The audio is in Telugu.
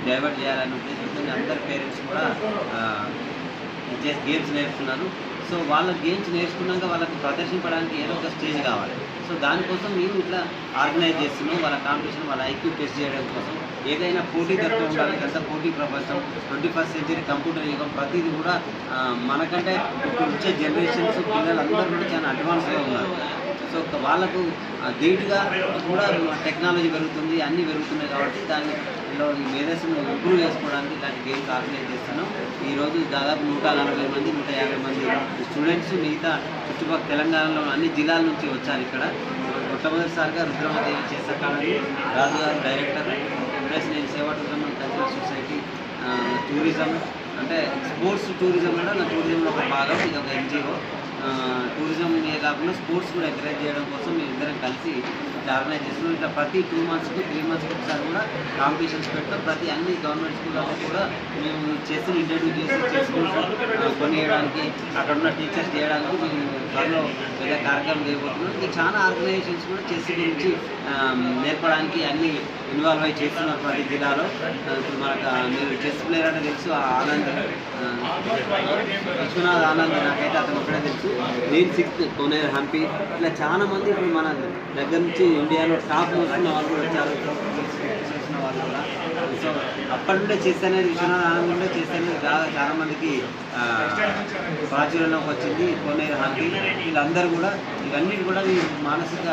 డైవర్ట్ చేయాలనే ఉద్దేశంతో అందరు పేరెంట్స్ కూడా గేమ్స్ నేర్చుకున్నారు. సో వాళ్ళ గేమ్స్ నేర్చుకున్నాక వాళ్ళకి ప్రదర్శించడానికి ఏదో ఒక స్టేజ్ కావాలి. సో దానికోసం మేము ఇట్లా ఆర్గనైజ్ చేస్తున్నాం. వాళ్ళ కాంపిటీషన్, వాళ్ళ ఐక్యూ టెస్ట్ చేయడం కోసం ఏదైనా పోటీ తక్కువ ఉండాలి కదా. పోటీ ప్రపంచం, 21st సెంచరీ కంప్యూటర్ యుగం, ప్రతిదీ కూడా మనకంటే ఇప్పుడు వచ్చే జనరేషన్స్ పిల్లలందరూ కూడా చాలా అడ్వాన్స్గా ఉన్నారు. సో వాళ్ళకు ధీటుగా కూడా టెక్నాలజీ పెరుగుతుంది, అన్నీ పెరుగుతున్నాయి కాబట్టి దానిలో ఈ మేధస్సును ఇంప్రూవ్ చేసుకోవడానికి ఇలాంటి గేమ్స్ ఆర్గనైజ్ చేస్తున్నాం. ఈరోజు దాదాపు 140 మంది 150 మంది స్టూడెంట్స్ మిగతా చుట్టుపక్కల తెలంగాణలో అన్ని జిల్లాల నుంచి వచ్చారు. ఇక్కడ మొట్టమొదటిసారిగా రుద్రమదేవి చేస కాలేజీ రాజుగారు డైరెక్టర్, ప్లస్ నేను సేవా tourism and cultural society, tourism అంటే స్పోర్ట్స్ టూరిజం కూడా నా టూరిజంలో ఒక భాగం. ఇది ఒక ఎన్జిఓ. టూరిజంే కాకుండా స్పోర్ట్స్ కూడా ఎంకరేజ్ చేయడం కోసం మేము ఇద్దరం కలిసి ఇట్లా ఆర్గనైజ్ చేస్తున్నాం. ఇట్లా ప్రతి 2 మంత్స్కి 3 మంత్స్కి ఒకసారి కూడా కాంపిటీషన్స్ పెడతాం. ప్రతి అన్ని గవర్నమెంట్ స్కూళ్ళలో కూడా మేము చెస్ ఇంట్రడ్యూస్ చేసి చెస్ కొనియడానికి, అక్కడ ఉన్న టీచర్స్ చేయడానికి మేము త్వరలో పెద్ద కార్యక్రమం చేయబోతున్నాం. ఇంకా చాలా ఆర్గనైజేషన్స్ కూడా చెస్ గురించి నేర్పడానికి అన్ని ఇన్వాల్వ్ అయ్యి చేస్తున్నారు ప్రతి జిల్లాలో. ఇప్పుడు మనకు మీరు చెస్ ప్లేయర్ అంటే తెలుసు, ఆనంద్ విశ్వనాథ్ ఆనంద్, నాకైతే అతను ఒకటే తెలుసు. నేను 6th కోనేరు హంపి, ఇట్లా చాలా మంది ఇప్పుడు మన దగ్గర నుంచి ఇండియాలో టాప్ వస్తున్న వాళ్ళు కూడా వచ్చారు, చేసిన వాళ్ళు కూడా. సో అప్పటి నుండే చెస్ అనేది విశ్వనాథ్ ఆనంద్ నుండే చెస్ అనేది చాలా మందికి ప్రాచుర్యంలోకి వచ్చింది. కోనేరు హంపి వీళ్ళందరూ కూడా ఇవన్నీ కూడా మానసిక